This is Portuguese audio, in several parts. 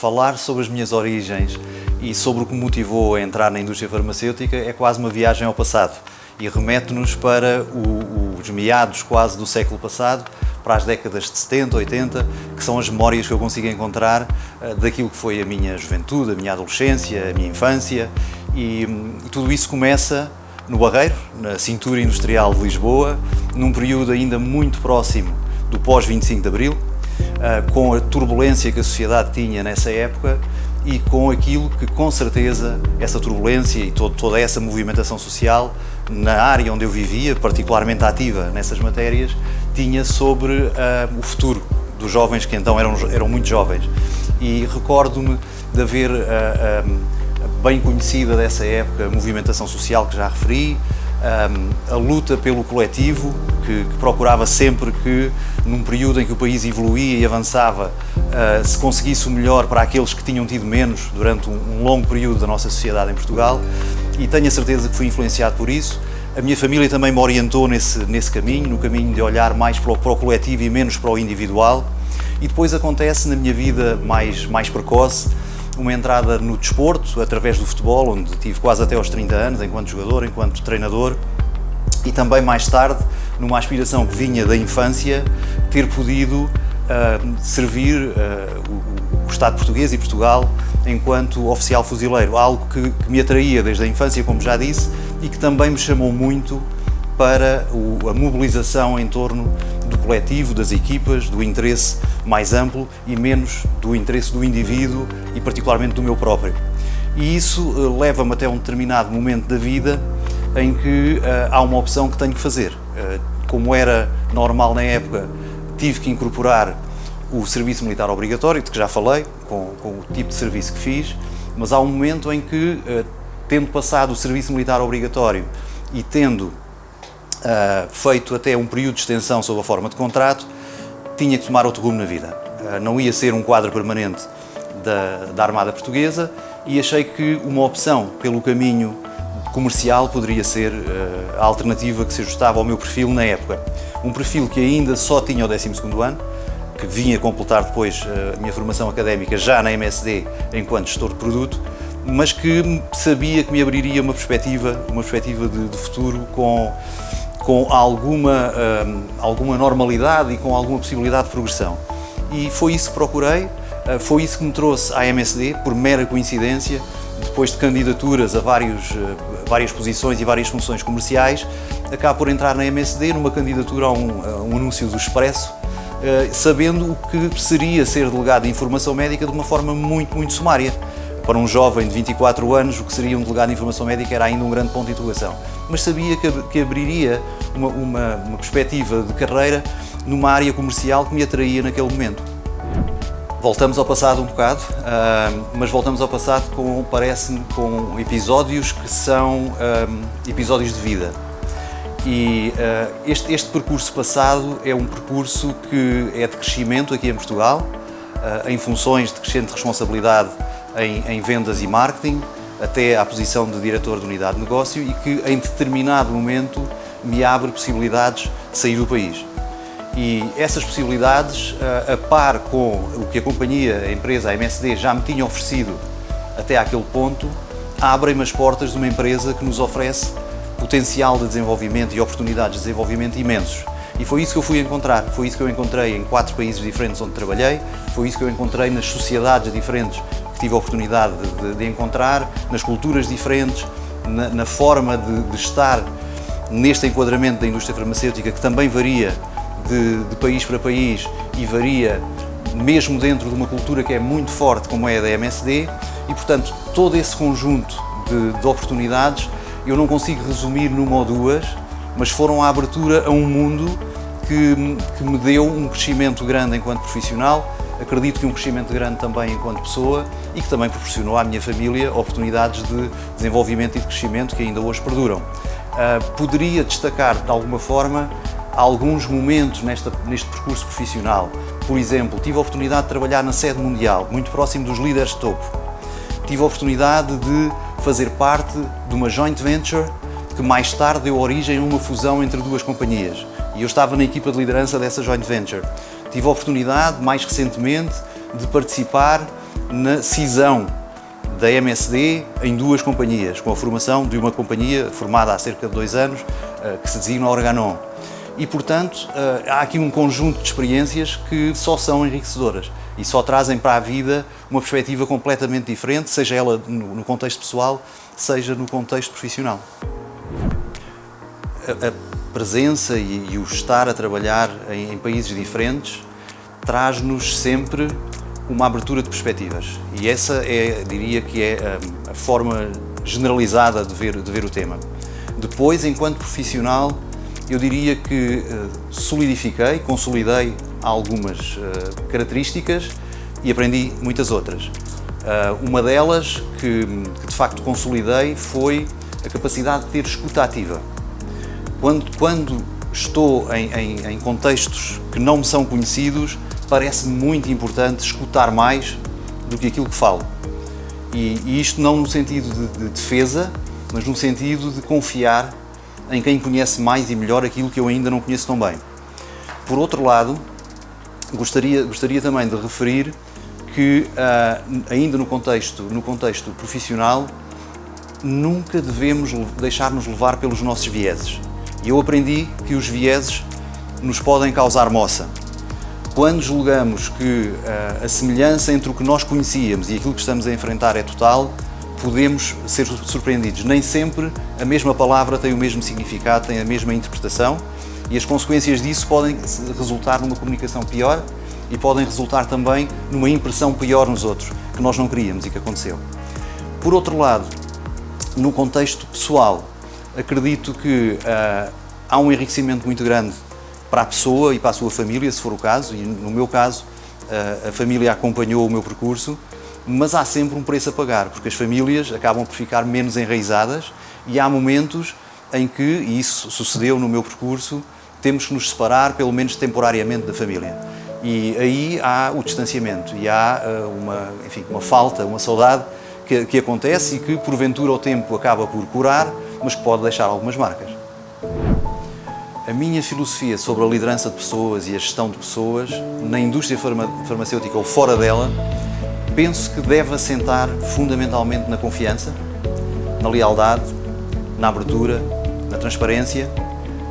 falar sobre as minhas origens e sobre o que me motivou a entrar na indústria farmacêutica é quase uma viagem ao passado e remete-nos para os meados quase do século passado, para as décadas de 70, 80, que são as memórias que eu consigo encontrar daquilo que foi a minha juventude, a minha adolescência, a minha infância e tudo isso começa no Barreiro, na cintura industrial de Lisboa, num período ainda muito próximo do pós-25 de Abril, com a turbulência que a sociedade tinha nessa época e com aquilo que, com certeza, essa turbulência e toda essa movimentação social na área onde eu vivia, particularmente ativa nessas matérias, tinha sobre o futuro dos jovens, que então eram muito jovens. E recordo-me de haver bem conhecida dessa época a movimentação social que já referi, a luta pelo coletivo, que procurava sempre que, num período em que o país evoluía e avançava, se conseguisse o melhor para aqueles que tinham tido menos durante um longo período da nossa sociedade em Portugal, e tenho a certeza que fui influenciado por isso. A minha família também me orientou nesse caminho, no caminho de olhar mais para o coletivo e menos para o individual, e depois acontece na minha vida mais precoce uma entrada no desporto, através do futebol, onde tive quase até aos 30 anos, enquanto jogador, enquanto treinador, e também mais tarde, numa aspiração que vinha da infância, ter podido servir o Estado português e Portugal enquanto oficial fuzileiro, algo que me atraía desde a infância, como já disse, e que também me chamou muito para a mobilização em torno do coletivo, das equipas, do interesse mais amplo e menos do interesse do indivíduo e particularmente do meu próprio. E isso leva-me até um determinado momento da vida em que há uma opção que tenho que fazer. Como era normal na época, tive que incorporar o serviço militar obrigatório, de que já falei, com o tipo de serviço que fiz, mas há um momento em que, tendo passado o serviço militar obrigatório e tendo feito até um período de extensão sob a forma de contrato, tinha que tomar outro rumo na vida. Não ia ser um quadro permanente da Armada Portuguesa e achei que uma opção pelo caminho comercial poderia ser a alternativa que se ajustava ao meu perfil na época. Um perfil que ainda só tinha o 12º ano, que vinha completar depois a minha formação académica já na MSD enquanto gestor de produto, mas que sabia que me abriria uma perspectiva de futuro com alguma normalidade e com alguma possibilidade de progressão. E foi isso que procurei, foi isso que me trouxe à MSD, por mera coincidência, depois de candidaturas a várias posições e várias funções comerciais, acabo por entrar na MSD numa candidatura a um anúncio do Expresso, sabendo o que seria ser delegado de informação médica de uma forma muito sumária. Para um jovem de 24 anos, o que seria um delegado de informação médica era ainda um grande ponto de interrogação. Mas sabia que abriria uma perspectiva de carreira numa área comercial que me atraía naquele momento. Voltamos ao passado um bocado, mas voltamos ao passado parece-me, com episódios que são episódios de vida. E este percurso passado é um percurso que é de crescimento aqui em Portugal, em funções de crescente responsabilidade em vendas e marketing, até à posição de diretor de unidade de negócio, e que em determinado momento me abre possibilidades de sair do país. E essas possibilidades, a par com o que a companhia, a empresa, a MSD, já me tinha oferecido até àquele ponto, abrem-me as portas de uma empresa que nos oferece potencial de desenvolvimento e oportunidades de desenvolvimento imensos. E foi isso que eu fui encontrar, foi isso que eu encontrei em 4 países diferentes onde trabalhei, foi isso que eu encontrei nas sociedades diferentes que tive a oportunidade de encontrar, nas culturas diferentes, na forma de estar neste enquadramento da indústria farmacêutica, que também varia de país para país e varia mesmo dentro de uma cultura que é muito forte como é a da MSD, e portanto todo esse conjunto de oportunidades eu não consigo resumir numa ou duas, mas foram a abertura a um mundo que me deu um crescimento grande enquanto profissional, acredito que um crescimento grande também enquanto pessoa, e que também proporcionou à minha família oportunidades de desenvolvimento e de crescimento que ainda hoje perduram. Poderia destacar de alguma forma alguns momentos neste percurso profissional. Por exemplo, tive a oportunidade de trabalhar na sede mundial, muito próximo dos líderes de topo. Tive a oportunidade de fazer parte de uma joint venture que mais tarde deu origem a uma fusão entre 2 companhias. E eu estava na equipa de liderança dessa joint venture. Tive a oportunidade, mais recentemente, de participar na cisão da MSD em duas companhias, com a formação de uma companhia formada há cerca de 2 anos, que se designa Organon. E, portanto, há aqui um conjunto de experiências que só são enriquecedoras e só trazem para a vida uma perspectiva completamente diferente, seja ela no contexto pessoal, seja no contexto profissional. A presença e o estar a trabalhar em países diferentes traz-nos sempre uma abertura de perspectivas e essa diria que é a forma generalizada de ver o tema. Depois, enquanto profissional, eu diria que consolidei algumas características e aprendi muitas outras. Uma delas que de facto consolidei foi a capacidade de ter escuta ativa. Quando estou em contextos que não me são conhecidos, parece-me muito importante escutar mais do que aquilo que falo. E isto não no sentido de defesa, mas no sentido de confiar em quem conhece mais e melhor aquilo que eu ainda não conheço tão bem. Por outro lado, gostaria também de referir que, ainda no contexto profissional, nunca devemos deixar-nos levar pelos nossos vieses. E eu aprendi que os vieses nos podem causar moça. Quando julgamos que a semelhança entre o que nós conhecíamos e aquilo que estamos a enfrentar é total, podemos ser surpreendidos. Nem sempre a mesma palavra tem o mesmo significado, tem a mesma interpretação e as consequências disso podem resultar numa comunicação pior e podem resultar também numa impressão pior nos outros, que nós não queríamos e que aconteceu. Por outro lado, no contexto pessoal, acredito que há um enriquecimento muito grande para a pessoa e para a sua família, se for o caso, e no meu caso a família acompanhou o meu percurso, mas há sempre um preço a pagar, porque as famílias acabam por ficar menos enraizadas e há momentos em que, e isso sucedeu no meu percurso, temos que nos separar, pelo menos temporariamente, da família. E aí há o distanciamento e há uma falta, uma saudade que acontece e que, porventura, o tempo acaba por curar, mas que pode deixar algumas marcas. A minha filosofia sobre a liderança de pessoas e a gestão de pessoas, na indústria farmacêutica ou fora dela, penso que deve assentar fundamentalmente na confiança, na lealdade, na abertura, na transparência,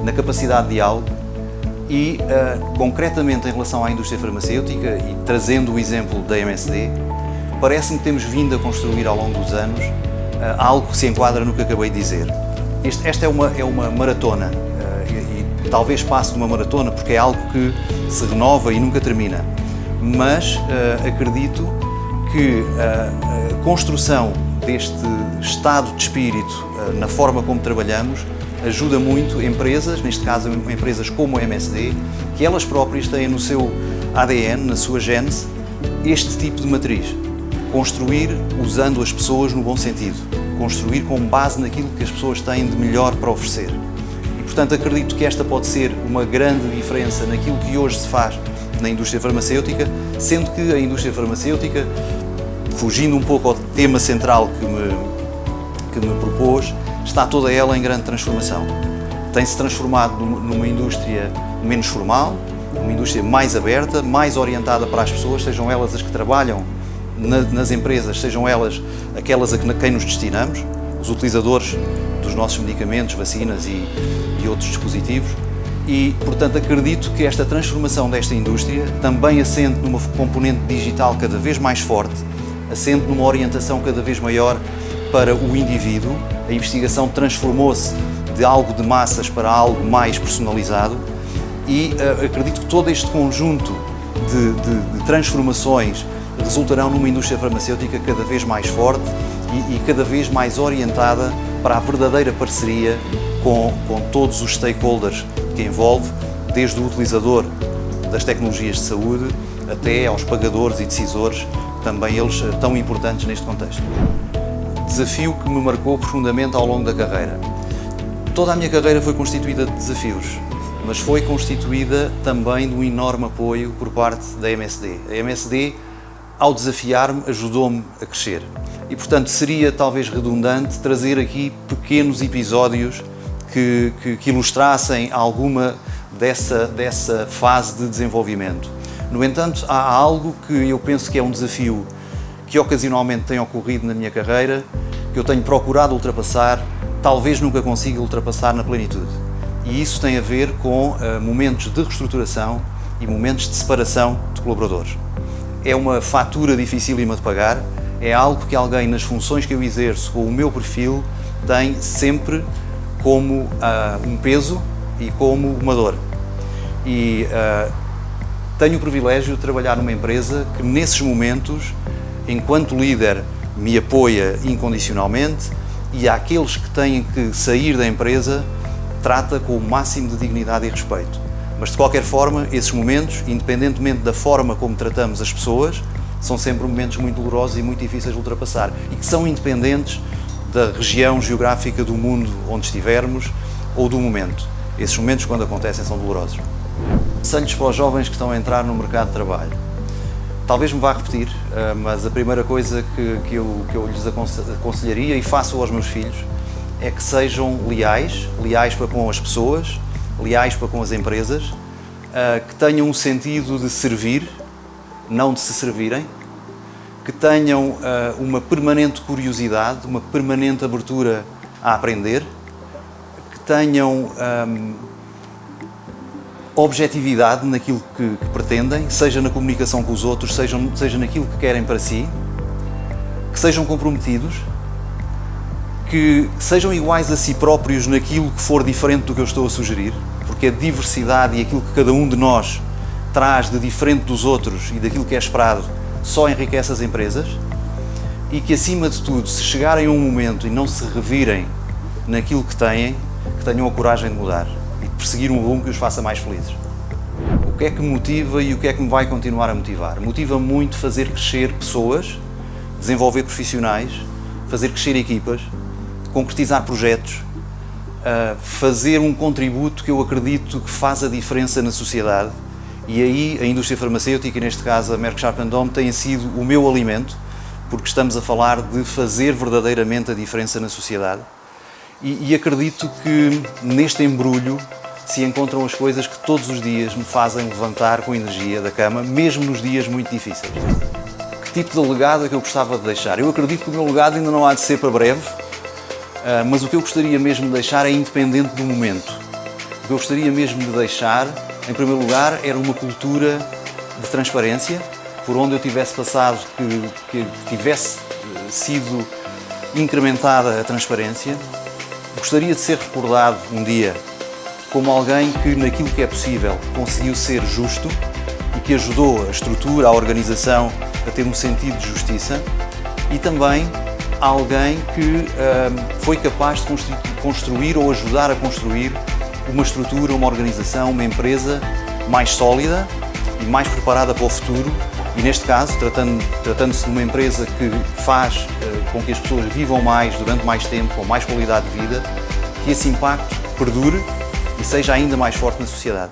na capacidade de diálogo e, concretamente em relação à indústria farmacêutica e trazendo o exemplo da MSD, parece-me que temos vindo a construir ao longo dos anos algo que se enquadra no que acabei de dizer. Esta é uma maratona e talvez passe de uma maratona porque é algo que se renova e nunca termina, mas acredito que a construção deste estado de espírito na forma como trabalhamos ajuda muito empresas, neste caso empresas como a MSD, que elas próprias têm no seu ADN, na sua gênese, este tipo de matriz. Construir usando as pessoas no bom sentido, construir com base naquilo que as pessoas têm de melhor para oferecer. E, portanto, acredito que esta pode ser uma grande diferença naquilo que hoje se faz na indústria farmacêutica, sendo que a indústria farmacêutica, fugindo um pouco ao tema central que me propôs, está toda ela em grande transformação. Tem-se transformado numa indústria menos formal, uma indústria mais aberta, mais orientada para as pessoas, sejam elas as que trabalham nas empresas, sejam elas aquelas a quem nos destinamos, os utilizadores dos nossos medicamentos, vacinas e outros dispositivos. E, portanto, acredito que esta transformação desta indústria, também assente numa componente digital cada vez mais forte, assente numa orientação cada vez maior para o indivíduo. A investigação transformou-se de algo de massas para algo mais personalizado e acredito que todo este conjunto de transformações resultarão numa indústria farmacêutica cada vez mais forte e cada vez mais orientada para a verdadeira parceria com todos os stakeholders que envolve, desde o utilizador das tecnologias de saúde até aos pagadores e decisores, também eles tão importantes neste contexto. Desafio que me marcou profundamente ao longo da carreira. Toda a minha carreira foi constituída de desafios, mas foi constituída também de um enorme apoio por parte da MSD. A MSD, ao desafiar-me, ajudou-me a crescer. E, portanto, seria talvez redundante trazer aqui pequenos episódios que ilustrassem alguma dessa fase de desenvolvimento. No entanto, há algo que eu penso que é um desafio que ocasionalmente tem ocorrido na minha carreira, que eu tenho procurado ultrapassar, talvez nunca consiga ultrapassar na plenitude. E isso tem a ver com momentos de reestruturação e momentos de separação de colaboradores. É uma fatura dificílima de pagar, é algo que alguém nas funções que eu exerço com o meu perfil tem sempre como um peso e como uma dor. E tenho o privilégio de trabalhar numa empresa que nesses momentos, enquanto líder, me apoia incondicionalmente e àqueles que têm que sair da empresa trata com o máximo de dignidade e respeito. Mas de qualquer forma, esses momentos, independentemente da forma como tratamos as pessoas, são sempre momentos muito dolorosos e muito difíceis de ultrapassar e que são independentes da região geográfica do mundo onde estivermos ou do momento. Esses momentos, quando acontecem, são dolorosos. Conselhos para os jovens que estão a entrar no mercado de trabalho. Talvez me vá repetir, mas a primeira coisa que eu lhes aconselharia e faço aos meus filhos é que sejam leais para com as pessoas, leais para com as empresas, que tenham um sentido de servir, não de se servirem, que tenham uma permanente curiosidade, uma permanente abertura a aprender, que tenham objetividade naquilo que pretendem, seja na comunicação com os outros, seja naquilo que querem para si, que sejam comprometidos, que sejam iguais a si próprios naquilo que for diferente do que eu estou a sugerir, porque a diversidade e aquilo que cada um de nós traz de diferente dos outros e daquilo que é esperado só enriquece as empresas, e que acima de tudo, se chegarem a um momento e não se revirem naquilo que tenham a coragem de mudar e de perseguir um rumo que os faça mais felizes. O que é que me motiva e o que é que me vai continuar a motivar? Motiva muito fazer crescer pessoas, desenvolver profissionais, fazer crescer equipas, concretizar projetos, fazer um contributo que eu acredito que faz a diferença na sociedade. E aí a indústria farmacêutica, e neste caso a Merck Sharp & Dohme, tem sido o meu alimento, porque estamos a falar de fazer verdadeiramente a diferença na sociedade. E acredito que neste embrulho se encontram as coisas que todos os dias me fazem levantar com energia da cama, mesmo nos dias muito difíceis. Que tipo de legado é que eu gostava de deixar? Eu acredito que o meu legado ainda não há de ser para breve, mas o que eu gostaria mesmo de deixar é independente do momento. O que eu gostaria mesmo de deixar, em primeiro lugar, era uma cultura de transparência, por onde eu tivesse passado, que tivesse sido incrementada a transparência. Gostaria de ser recordado um dia como alguém que, naquilo que é possível, conseguiu ser justo e que ajudou a estrutura, a organização a ter um sentido de justiça, e também alguém que foi capaz de construir ou ajudar a construir uma estrutura, uma organização, uma empresa mais sólida e mais preparada para o futuro. E neste caso, tratando-se de uma empresa que faz com que as pessoas vivam mais durante mais tempo, com mais qualidade de vida, que esse impacto perdure e seja ainda mais forte na sociedade.